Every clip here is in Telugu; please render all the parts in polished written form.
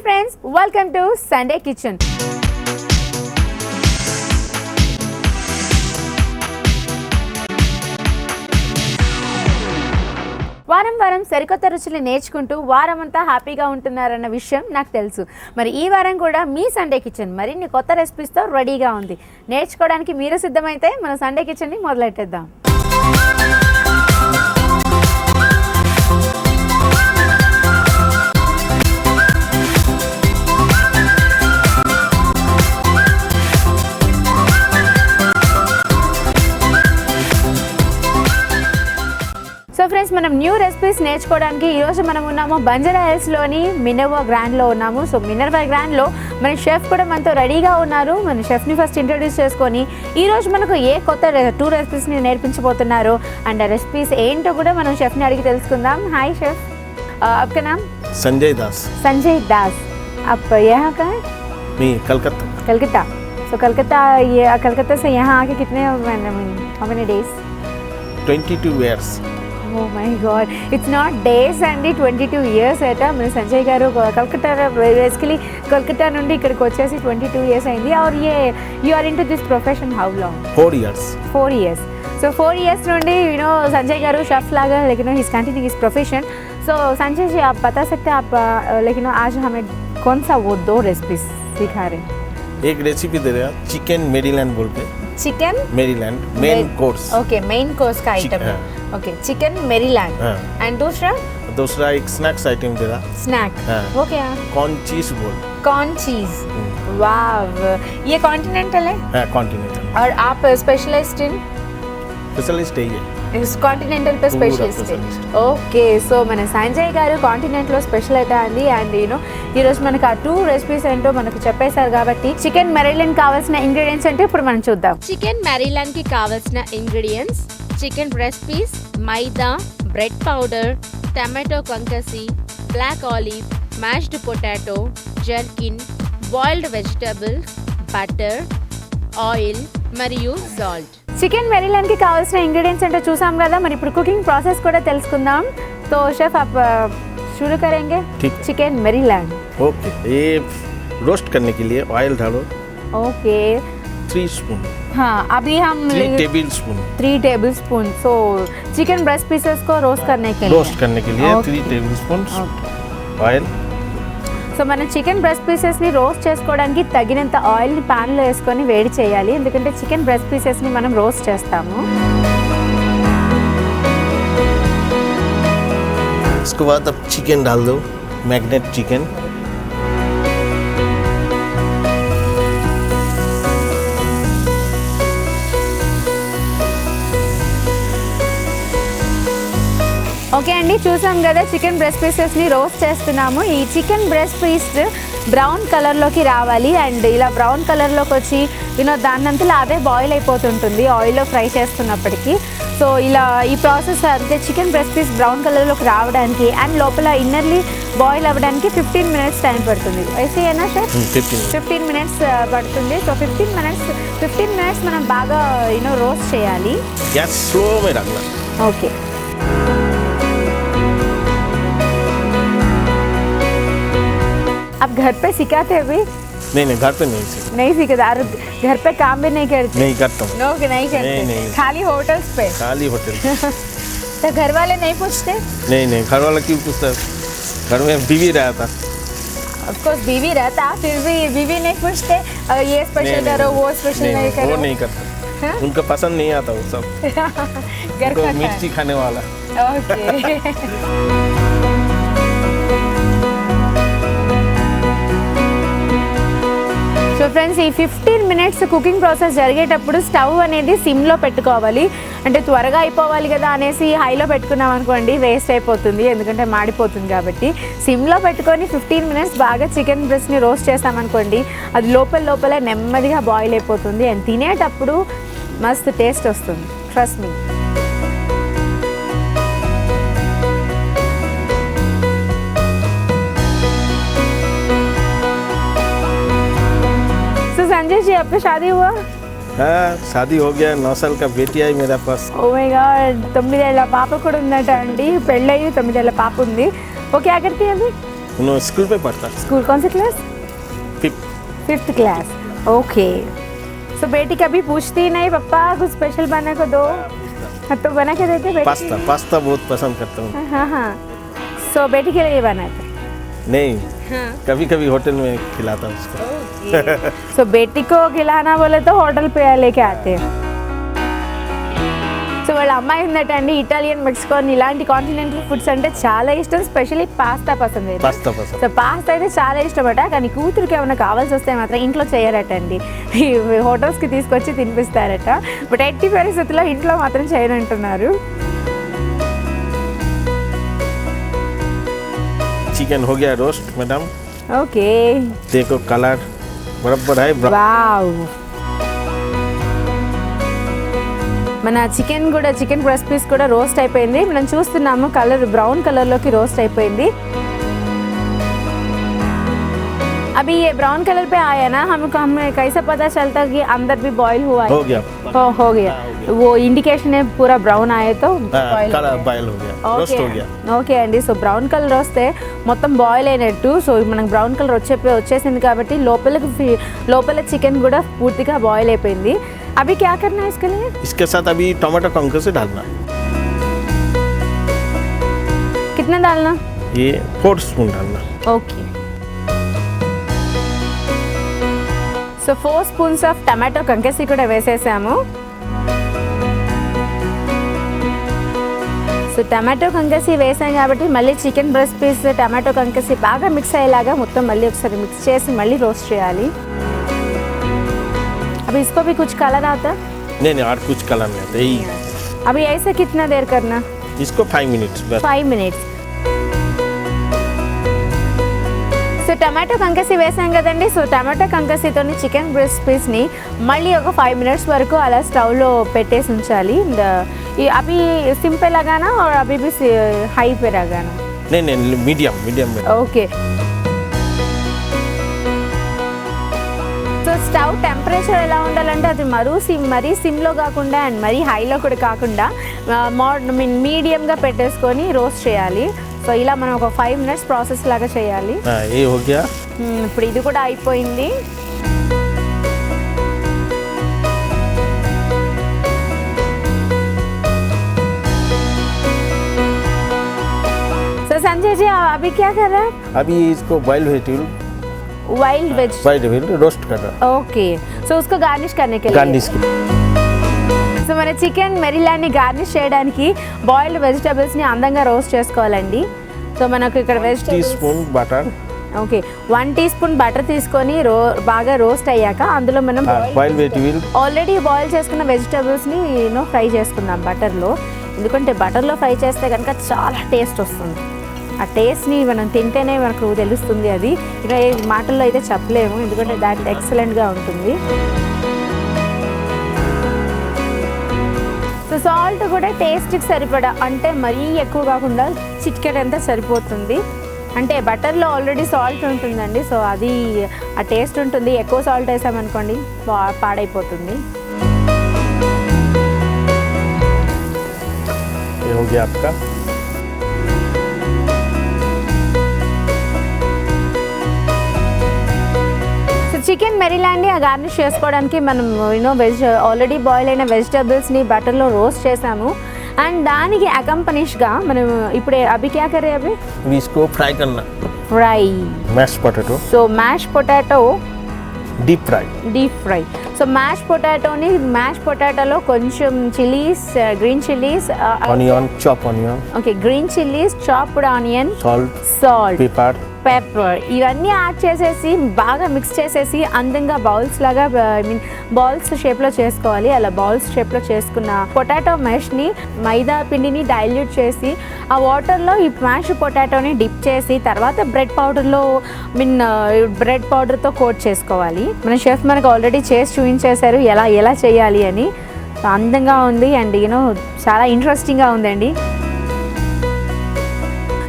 friends, welcome to Sunday Kitchen. వారం సరికొత్త రుచులు నేర్చుకుంటూ వారమంతా హ్యాపీగా ఉంటున్నారన్న విషయం నాకు తెలుసు. మరి ఈ వారం కూడా మీ సండే కిచెన్ మరిన్ని కొత్త రెసిపీస్తో రెడీగా ఉంది. నేర్చుకోవడానికి మీరు సిద్ధమైతే మన సండే కిచెన్ని మొదలెట్టేద్దాం. సో ఫ్రెండ్స్, మనం న్యూ రెసిపీస్ నేర్చుకోవడానికి ఈరోజు మనం ఉన్నాము బంజారా హిల్స్లోని మినర్వా గ్రాండ్లో ఉన్నాము. సో మినర్వా గ్రాండ్లో మన షెఫ్ కూడా మనతో రెడీగా ఉన్నారు. మన షెఫ్ని ఫస్ట్ ఇంట్రడ్యూస్ చేసుకొని ఈరోజు మనకు ఏ కొత్త 2 రెసిపీస్ని నేర్పించబోతున్నారు అండ్ ఆ రెసిపీస్ ఏంటో కూడా మనం షెఫ్ని అడిగి తెలుసుకుందాం. హాయ్ షెఫ్, आपका नाम? संजय दास. संजय दास, आप यहाँ का है? नहीं, कलकत्ता. कलकत्ता. सो कलकत्ता से यहाँ आके कितने how many days? 22 years. Oh my God, it's not days అండి, 22 years అట. మన సంజయ్ గారు కలకత్తా బేసికలీ కలకత్తా నుండి ఇక్కడికి వచ్చేసి 22 years అయింది. और ये you are into this profession how long? 4 years. 4 years. So 4 years నుండి संजय गारू शेफ लागा लेकिन he's continuing his profession. So Sanjay ji, आप बता सकते हैं आप लेकिन आज हमें कौन सा वो 2 रेसिपीज सिखा रहे हैं? एक रेसिपी दे रहा चिकन मेरीलैंड बोल के. Chicken Maryland main course. Okay, main course का आइटम है. Okay, chicken Maryland. एंड दूसरा एक स्नैक्स आइटम दे रहा. स्नैक वो क्या? कॉर्न चीज बोल. कॉर्न चीज. वाव, ये कॉन्टिनेंटल है? हाँ, कॉन्टिनेंटल. और आप स्पेशलिस्ट इन? स्पेशलिस्ट है ये. కాంటినెంటల్ पे స్పెషలిస్ట్. ఓకే, సో మన సంజయ్ గారు కాంటినెంట్లో స్పెషల్ అయితే అండి. అండ్ ఈరోజు మనకు ఆ 2 రెసిపీస్ ఏంటో మనకు చెప్పేశారు కాబట్టి చికెన్ మెరీలైన్ కావాల్సిన ఇంగ్రీడియంట్స్ అంటే ఇప్పుడు మనం చూద్దాం. చికెన్ మెరీలైన్ కి కావాల్సిన ingredients: chicken breast piece, maida, bread powder, tomato concasse, black olive, mashed potato, gherkin, boiled vegetables, butter, oil మరియు సాల్ట్. చికెన్ మెరీలైన్ కి కావాల్సిన ఇంగ్రీడియంట్స్ అంటే చూసాం కదా. మరి ఇప్పుడు కుకింగ్ ప్రాసెస్ కూడా తెలుసుకుందాం. तो शेफ आप शुरू करेंगे. Chicken Maryland. ओके, ये रोस्ट करने के लिए ऑयल डालो. Okay, 3 spoon. हाँ, अभी हम 3 tablespoon. 3 tablespoon. So chicken breast pieces को रोस्ट करने के लिए 3 टेबल स्पून ऑयल. సో మన చికెన్ బ్రెస్ట్ పీసెస్ని రోస్ట్ చేసుకోవడానికి తగినంత ఆయిల్ని ప్యాన్లో వేసుకొని వేడి చేయాలి. ఎందుకంటే చికెన్ బ్రెస్ట్ పీసెస్ని మనం రోస్ట్ చేస్తాము. इसके बाद अब चिकन डाल दो, मैग्नेट चिकन. ఓకే అండి, చూసాం కదా చికెన్ బ్రెస్ట్ పీసెస్ని రోస్ట్ చేస్తున్నాము. ఈ చికెన్ బ్రెస్ట్ పీస్ బ్రౌన్ కలర్లోకి రావాలి. అండ్ ఇలా బ్రౌన్ కలర్లోకి వచ్చి దాన్నంతలో అదే బాయిల్ అయిపోతుంటుంది ఆయిల్లో ఫ్రై చేస్తున్నప్పటికీ. సో ఇలా ఈ ప్రాసెస్ అంటే చికెన్ బ్రెస్ట్ పీస్ బ్రౌన్ కలర్లోకి రావడానికి అండ్ లోపల ఇన్నర్లీ బాయిల్ అవ్వడానికి 15 minutes టైం పడుతుంది. అయితే ఏనా సార్ 15 minutes పడుతుంది. సో 15 minutes మనం బాగా రోస్ట్ చేయాలి. ఓకే, आप घर पे सिखाते हैं भी? नहीं, घर पे नहीं सीखते. और घर पे काम भी नहीं करते? नहीं करता हूँ. लोग नहीं करते? नहीं. खाली होटल्स पे? खाली होटल. तो घर वाले नहीं पूछते? नहीं, घर वाला क्यों पूछता? घर में बीवी रहता. ऑफ कोर्स बीवी रहता, फिर भी बीवी नहीं पूछते ये स्पेशल करो वो स्पेशल नहीं करो? वो नहीं करता. उनका पसंद नहीं आता वो सब. घर का मिर्ची खाने वाला. ओके. సో ఫ్రెండ్స్, ఈ 15 minutes కుకింగ్ ప్రాసెస్ జరిగేటప్పుడు స్టవ్ అనేది సిమ్లో పెట్టుకోవాలి. అంటే త్వరగా అయిపోవాలి కదా అనేసి హైలో పెట్టుకున్నాం అనుకోండి, వేస్ట్ అయిపోతుంది, ఎందుకంటే మాడిపోతుంది. కాబట్టి సిమ్లో పెట్టుకొని 15 minutes బాగా చికెన్ బ్రెస్ట్ని రోస్ట్ చేస్తామనుకోండి, అది లోపల నెమ్మదిగా బాయిల్ అయిపోతుంది. అండ్ తినేటప్పుడు మస్తు టేస్ట్ వస్తుంది, ట్రస్ట్ మీ. संजय जी, आपका शादी हुआ? हाँ, शादी हो गया. 9 साल का बेटी है मेरे पास. ఓ మై గాడ్, 9 ఏళ్ల పాప కూడా ఉందట అండి. పెళ్ళయి 9 ఏళ్ల పాప ఉంది. वो क्या करती है अभी? उन्होंने स्कूल पे पढ़ता स्कूल कौन सी class? 5th 5th class. Okay. So बेटी कभी पूछती नहीं पप्पा कुछ स्पेशल बना को दो, तो बना के देते बेटी? पास्ता बहुत पसंद करता हूँ। हाँ। सो बेटी के लिए बनाते? नहीं, हाँ। कभी कभी होटल में खिलाता हूँ उसको। सो बेटी को खिलाना बोले तो होटल पे लेके आते हैं। సో వాళ్ళ అమ్మాయి ఉందటండి ఇటాలియన్ మెక్సికోన్ ఇలాంటి కాంటినెంటల్ ఫుడ్స్ అంటే చాలా ఇష్టం, స్పెషల్లీ పాస్తా పసంది. సో పాస్తా అయితే చాలా ఇష్టమట, కానీ కూతురికి ఏమైనా కావాల్సి వస్తే మాత్రం ఇంట్లో చేయరటండి, హోటల్స్కి తీసుకొచ్చి తినిపిస్తారట. బట్ ఎట్టి పరిస్థితుల్లో ఇంట్లో మాత్రం చేయనంటున్నారు. चिकन हो गया रोस्ट मैडम। ఓకే. देखो कलर बराबर है। వావ్. మన చికెన్ బ్రెస్ట్ పీస్ కూడా రోస్ట్ అయిపోయింది. మనం చూస్తున్నాము కలర్ బ్రౌన్ కలర్లోకి రోస్ట్ అయిపోయింది. अभी ये ब्राउन कलर पे आया ना, हमको हमें कैसे पता चलता कि अंदर भी बॉईल हुआ है? हो गया वो इंडिकेशन है पूरा ब्राउन आए तो बॉईल हो गया, रोस्ट हो गया. ఓకే అండి. సో బ్రౌన్ కలర్ వస్తే మొత్తం బాయిల్ అయినట్టు. సో మనకు బ్రౌన్ కలర్ వచ్చేసింది కాబట్టి లోపల చికెన్ కూడా పూర్తిగా బాయిల్ అయిపోయింది. अभी क्या करना है इसके लिए? इसके साथ अभी टमाटो कंकस डालना. कितना डालना? ये 4 स्पून डालना. Okay. So 4 spoons of tomato concasse కూడా వేసేసాము. సో టమాటో కంకసి వేసాం కాబట్టి మళ్ళీ chicken breast piece tomato concasse బాగా మిక్స్ అయ్యేలాగా మొత్తం మళ్ళీ ఒకసారి మిక్స్ చేసి మళ్ళీ రోస్ట్ చేయాలి. अब इसको भी कुछ कलर आता? नहीं और कुछ कलर नहीं आता. यही अभी ऐसे कितना देर करना? इसको 5 मिनट्स बस. 5 मिनट्स. సో టమాటో కంకసి వేసాం కదండి. సో టమాటో కంకసితోని చికెన్ బ్రెస్ట్ పీస్ని మళ్ళీ ఒక 5 మినిట్స్ వరకు అలా స్టవ్లో పెట్టేసి ఉంచాలి. అవి సిమ్ पे लगाना और अभी भी हाई पे लगाना? नहीं मीडियम में. ఓకే. సో స్టవ్ టెంపరేచర్ ఎలా ఉండాలంటే అది మరీ సిమ్లో కాకుండా అండ్ మరీ హైలో కూడా కాకుండా మీడియంగా పెట్టేసుకొని రోస్ట్ చేయాలి. సో ఇలా మనం ఒక 5 మినిట్స్ ప్రాసెస్ లాగా చేయాలి. ఇప్పుడు ఇది కూడా అయిపోయింది. సో సంజయ్ जी अभी क्या कर रहे हैं? अभी इसको वाइल्ड वेजिटेबल रोस्ट कर रहा. ओके. సో उसको गार्निश करने के लिए సో మన చికెన్ మెరిలాన్ని గార్నిష్ చేయడానికి బాయిల్డ్ వెజిటబుల్స్ని అందంగా రోస్ట్ చేసుకోవాలండి. సో మనకు ఇక్కడ teaspoon butter. Okay. 1 teaspoon butter తీసుకొని బాగా రోస్ట్ అయ్యాక అందులో మనం ఆల్రెడీ బాయిల్ చేసుకున్న వెజిటబుల్స్ని ఫ్రై చేసుకుందాం బటర్లో. ఎందుకంటే బటర్లో ఫ్రై చేస్తే కనుక చాలా టేస్ట్ వస్తుంది. ఆ టేస్ట్ని మనం తింటేనే మనకు తెలుస్తుంది. అది ఇలా మాటల్లో అయితే చెప్పలేము, ఎందుకంటే దాంట్లో ఎక్సలెంట్గా ఉంటుంది. సో సాల్ట్ కూడా టేస్ట్కి సరిపడా, అంటే మరీ ఎక్కువ కాకుండా చిటికెడంతా సరిపోతుంది. అంటే బటర్లో ఆల్రెడీ సాల్ట్ ఉంటుందండి, సో అది ఆ టేస్ట్ ఉంటుంది. ఎక్కువ సాల్ట్ వేసామనుకోండి పాడైపోతుంది. చికెన్ మెరిలాండి గార్నిష్ చేసుకోవడానికి మనం ఆల్రెడీ బాయిల్ అయిన వెజిటబుల్స్ని బటర్లో రోస్ట్ చేసాము. అండ్ దానికి అకంపనీష్గా మనం ఇప్పుడు అవి క్యా కరే అవి इसको फ्राई करना. Fry mash potato. So mash potato deep fry. So mash పొటాటోలో కొంచెం chillies, green chillies, chop onion. Okay. Green chillies, chopped onion, salt, pepper ఇవన్నీ యాడ్ చేసేసి బాగా మిక్స్ చేసేసి అందంగా బౌల్స్ లాగా బాల్స్ షేప్లో చేసుకోవాలి. అలా బాల్స్ షేప్లో చేసుకున్న పొటాటో మ్యాష్ని మైదా పిండిని డైల్యూట్ చేసి ఆ వాటర్లో ఈ మ్యాష్ పొటాటోని డిప్ చేసి తర్వాత బ్రెడ్ పౌడర్తో కోట్ చేసుకోవాలి. మన షెఫ్ మనకు ఆల్రెడీ చేసి చూపించేశారు ఎలా చేయాలి అని. అందంగా ఉంది అండ్ చాలా ఇంట్రెస్టింగ్గా ఉందండి.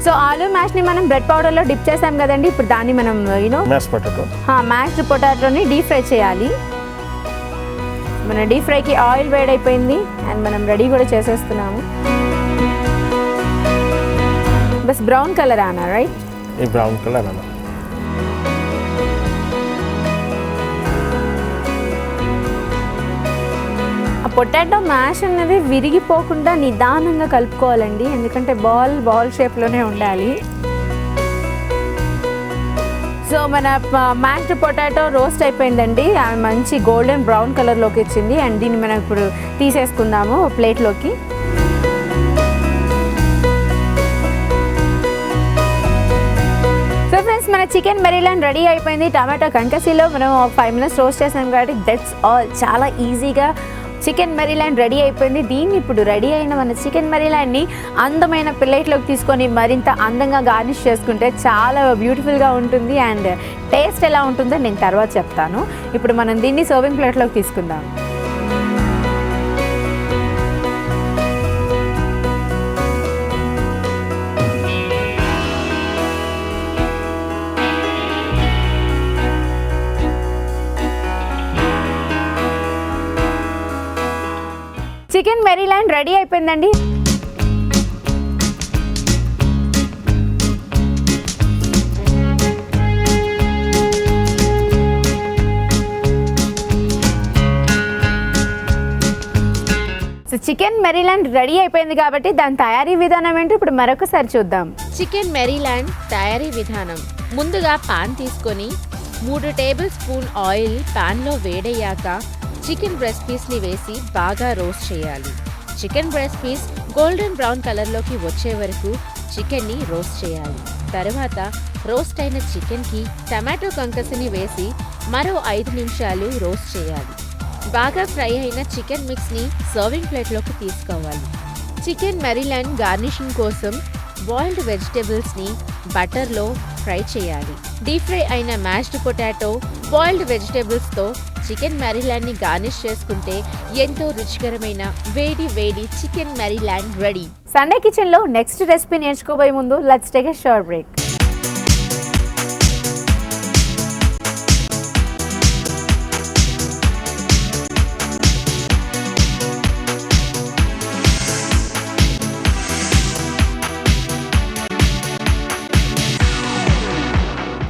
సో ఆలూ మ్యాష్ని మనం బ్రెడ్ పౌడర్లో డిప్ చేసాం కదండి. ఇప్పుడు దాన్ని మనం మ్యాష్డ్ పొటాటోని డీప్ ఫ్రై చేయాలి. మన డీప్ ఫ్రైకి ఆయిల్ వేడైపోయింది అండ్ మనం రెడీ కూడా చేసేస్తున్నాము. బస్ బ్రౌన్ కలర్ ఆనా రైట్? ये ब्राउन कलर है ना ఆ పొటాటో మ్యాష్ అనేది విరిగిపోకుండా నిదానంగా కలుపుకోవాలండి, ఎందుకంటే బాల్ షేప్లోనే ఉండాలి. సో మన మ్యాష్డ్ పొటాటో రోస్ట్ అయిపోయిందండి, మంచి గోల్డెన్ బ్రౌన్ కలర్లోకి వచ్చింది. అండ్ దీన్ని మనం ఇప్పుడు తీసేసుకుందాము ప్లేట్లోకి. సో ఫ్రెండ్స్, మన చికెన్ మెరీలాండ్ రెడీ అయిపోయింది. టమాటో కంకసీలో మనం 5 minutes రోస్ట్ చేసాం కాబట్టి దట్స్ ఆల్. చాలా ఈజీగా చికెన్ మెరీలాండ్ రెడీ అయిపోయింది. దీన్ని ఇప్పుడు రెడీ అయిన మన చికెన్ మెరీలాండ్ని అందమైన ప్లేట్లోకి తీసుకొని మరింత అందంగా గార్నిష్ చేసుకుంటే చాలా బ్యూటిఫుల్గా ఉంటుంది. అండ్ టేస్ట్ ఎలా ఉంటుందో నేను తర్వాత చెప్తాను. ఇప్పుడు మనం దీన్ని సర్వింగ్ ప్లేట్లోకి తీసుకుందాం. చికెన్ మెరీలాండ్ రెడీ అయిపోయిందండి. సో చికెన్ మెరీలాండ్ రెడీ అయిపోయింది కాబట్టి దాని తయారీ విధానం ఏంటో ఇప్పుడు మరొకసారి చూద్దాం. చికెన్ మెరీలాండ్ తయారీ విధానం. ముందుగా పాన్ తీసుకొని 3 టేబుల్ స్పూన్ ఆయిల్ పాన్లో వేడయ్యాక చికెన్ బ్రెస్ట్ పీస్ని వేసి బాగా రోస్ట్ చేయాలి. Chicken breast piece golden brown కలర్లోకి వచ్చే వరకు చికెన్ని రోస్ట్ చేయాలి. తర్వాత రోస్ట్ అయిన చికెన్కి టమాటో కంకసిని వేసి మరో 5 నిమిషాలు రోస్ట్ చేయాలి. బాగా ఫ్రై అయిన చికెన్ మిక్స్ని సర్వింగ్ ప్లేట్లోకి తీసుకోవాలి. చికెన్ మెరీలాండ్ గార్నిషింగ్ కోసం బాయిల్డ్ వెజిటేబుల్స్ని బటర్లో ఫ్రై చేయాలి. డీప్ ఫ్రై అయిన మ్యాష్డ్ పొటాటో, బాయిల్డ్ వెజిటేబుల్స్తో చికెన్ మెరీలాండ్ని గార్నిష్ చేసుకుంటే ఎంతో రుచికరమైన వేడి చికెన్ మెరీలాండ్ రెడీ. సండే కిచెన్లో నెక్స్ట్ రెసిపీ నేర్చుకోబోయే ముందు let's take a short break.